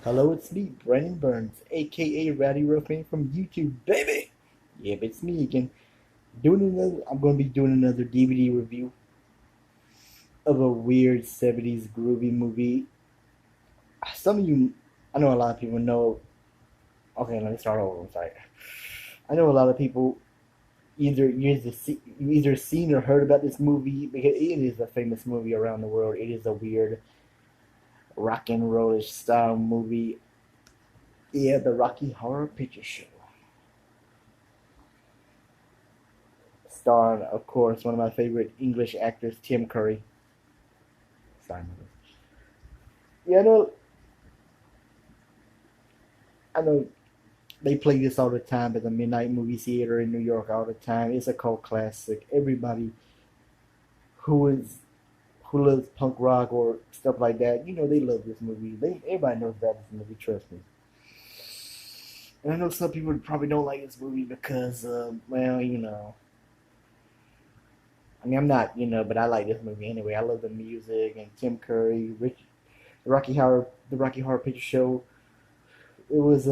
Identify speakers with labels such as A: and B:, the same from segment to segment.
A: Hello, it's me, Brennan Burns, aka Rowdy Ruffin from YouTube, baby. Yep, it's me again. I'm going to be doing another DVD review of a weird '70s groovy movie. Some of you, I know a lot of people know. Okay, let me start over. I'm sorry. I know a lot of people you either seen or heard about this movie because it is a famous movie around the world. It is a weird rock and rollish style movie. Yeah, the Rocky Horror Picture Show. Starring, of course, one of my favorite English actors, Tim Curry. Sorry, yeah, I know they play this all the time at the Midnight Movie Theater in New York all the time. It's a cult classic. Everybody who is who loves punk rock or stuff like that, they love this movie. Everybody knows about this movie. Trust me. And I know some people probably don't like this movie because, well, I mean, I'm not, but I like this movie anyway. I love the music and Tim Curry, the Rocky Horror Picture Show. It was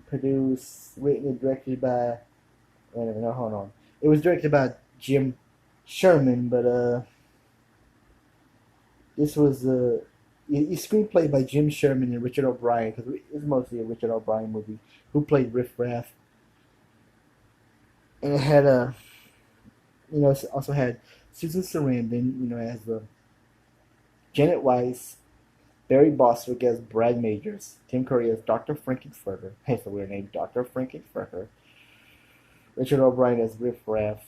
A: produced, written, and directed by. Wait a minute, no, hold on. It was directed by Jim Sherman, but this was it's screenplay by Jim Sherman and Richard O'Brien because it's mostly a Richard O'Brien movie. Who played Riff Raff, and it had it also had Susan Sarandon, as the Janet Weiss, Barry Bostwick as Brad Majors, Tim Curry as Dr. Frankenfurter. That's a weird name, Dr. Frankenfurter. Richard O'Brien as Riff Raff,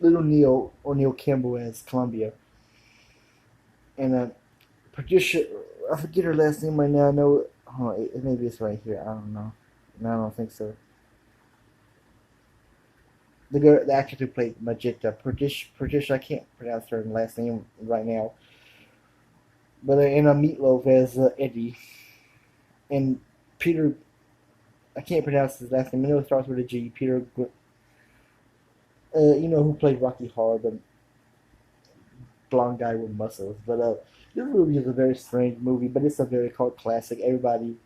A: Little Neil O'Neill Campbell as Columbia, and Patricia. I forget her last name right now. I know. Maybe it's right here. I don't know. No, I don't think so. The actress who played Magenta, Patricia. I can't pronounce her last name right now. But and Meatloaf as Eddie, and Peter. I can't pronounce his last name. I know it starts with a G. Peter. Who played Rocky Horror, the blonde guy with muscles. But this movie is a very strange movie, but it's a very cult classic. Everybody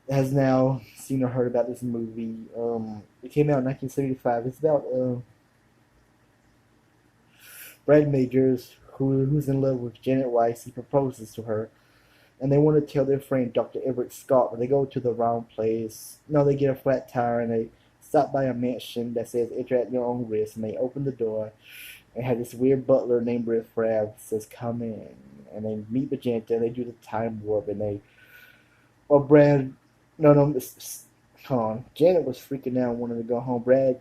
A: has now seen or heard about this movie. It came out in 1975. It's about Brad Majors, who's in love with Janet Weiss. He proposes to her, and they want to tell their friend Dr. Everett Scott, but they go to the wrong place. No, they get a flat tire and they stop by a mansion that says "Enter at your own risk," and they open the door and have this weird butler named Riff Raff says, "Come in," and they meet Magenta and they do the time warp and they. Well, Brad, no, no, hold on. Janet was freaking out, wanting to go home. Brad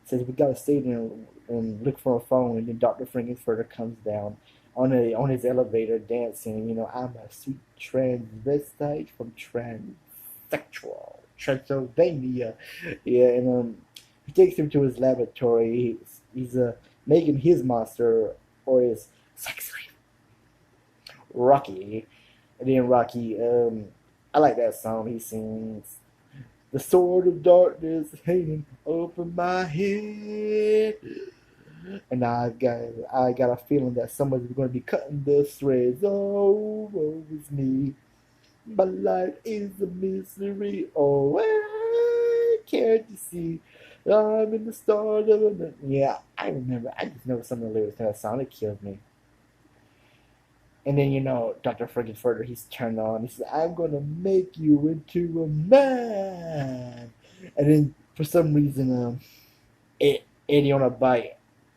A: says we gotta stay there and look for a phone, and then Doctor Frankenfurter comes down on his elevator dancing. I'm a sweet transvestite from transsexual Transylvania. Yeah, and he takes him to his laboratory. He's making his monster or his sex slave, Rocky. And then Rocky, I like that song he sings. The sword of darkness hanging over my head. And I got a feeling that somebody's going to be cutting the threads. Oh, woe is me. My life is a misery. Oh, can't you see? I'm in the start of a. Yeah, I remember. I just know some of the lyrics to that song. It killed me. And then Dr. Frankenfurter, he's turned on. He says, "I'm gonna make you into a man." And then for some reason, Eddie on a bike.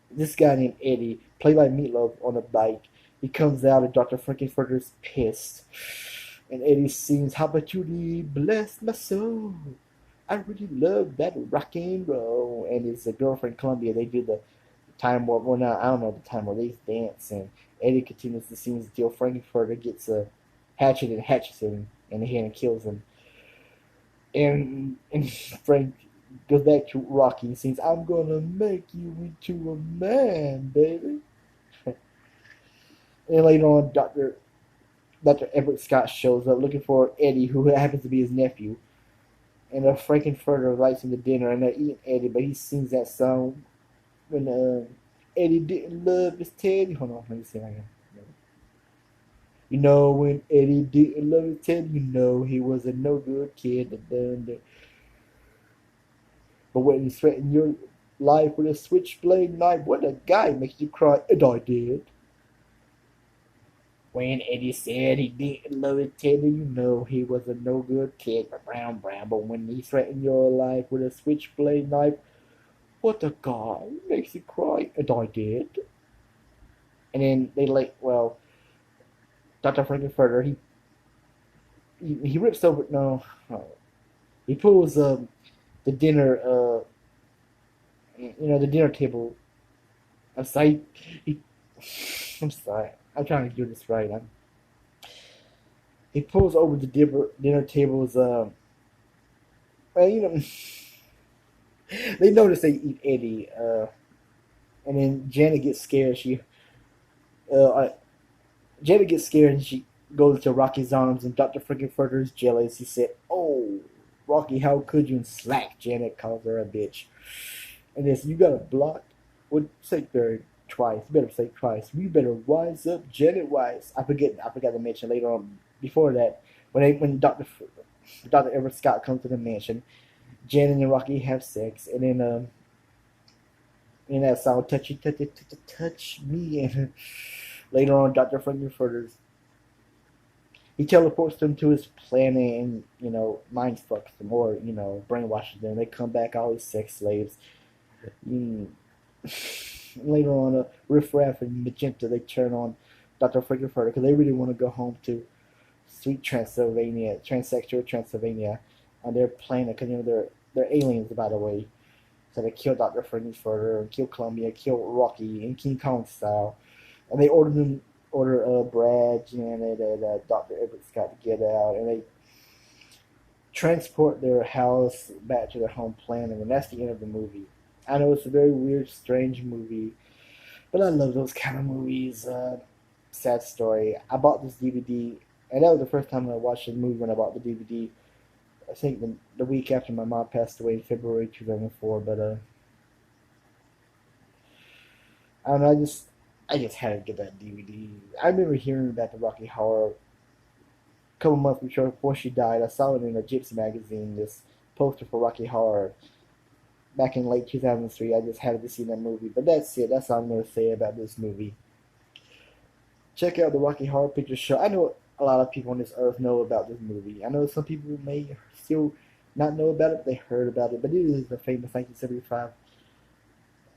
A: This guy named Eddie, played by Meatloaf, on a bike. He comes out and Dr. Frankenfurter's pissed. And Eddie sings, "How about you bless my soul? I really love that rock and roll." And his girlfriend Columbia, they do the time warp. Well, now I don't know the time warp. They dance, and Eddie continues to sing until Frankenfurter gets a hatchet and hatches him in the hand and kills him. And Frank goes back to Rocky and sings, "I'm gonna make you into a man, baby." And later on, Dr. Everett Scott shows up looking for Eddie, who happens to be his nephew. And Frankenfurter invites him to dinner, and they're eating Eddie, but he sings that song when Eddie didn't love his Teddy. Hold on, let me see if I can. You know when Eddie didn't love his Ted, you know he was a no good kid. But when he threatened your life with a switchblade knife, what a guy makes you cry, and I did. When Eddie said he didn't love his Teddy, you know he was a no good kid. Brown, brown. But when he threatened your life with a switchblade knife, what a guy makes you cry, and I did. And then they well, Dr. Frankenfurter, he rips over he pulls the dinner the dinner table aside. He, I'm sorry, I'm trying to do this right. He pulls over the dinner tables. Well, they notice they eat Eddie, and then uh, Janet gets scared and she goes to Rocky's arms, and Dr. Frankenfurter is jealous. He said, "Oh, Rocky, how could you?" And slack. Janet calls her a bitch. And this, you got a block. Would say there twice. You better say twice. You better wise up, Janet Wise. I forgot to mention later on. Before that, when Doctor Everett Scott comes to the mansion, Janet and Rocky have sex, and then in that song, touch me, and later on, Doctor Frankenfurter's he teleports them to his planet and mind fucks them or brainwashes them. They come back all these sex slaves. Mm. Later on, Riff Raff and Magenta they turn on Dr. Frankenfurter because they really want to go home to sweet Transylvania, transsexual Transylvania, on their planet because they're aliens by the way. So they kill Dr. Frankenfurter, kill Columbia, kill Rocky in King Kong style, and they order Brad, Janet, and Dr. Everett Scott to get out, and they transport their house back to their home planet, and that's the end of the movie. I know it's a very weird, strange movie, but I love those kind of movies. Sad story. I bought this DVD, and that was the first time I watched the movie when I bought the DVD. I think the week after my mom passed away in February 2004. But I don't know. I just had to get that DVD. I remember hearing about the Rocky Horror a couple months before she died. I saw it in a Gypsy magazine. This poster for Rocky Horror back in late 2003. I just had to see that movie. But that's it. That's all I'm going to say about this movie. Check out the Rocky Horror Picture Show. I know a lot of people on this earth know about this movie. I know some people may still not know about it, but they heard about it. But it is a famous 1975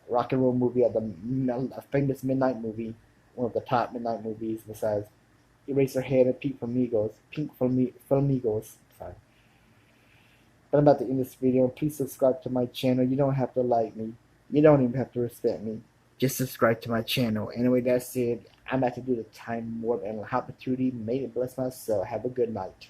A: rock and roll movie, a famous midnight movie, one of the top midnight movies besides Eraserhead and Pink Flamingos. Sorry. But I'm about to end this video. Please subscribe to my channel. You don't have to like me. You don't even have to respect me. Just subscribe to my channel. Anyway, that's it. I'm about to do the time warp and opportunity. May it bless my soul. Have a good night.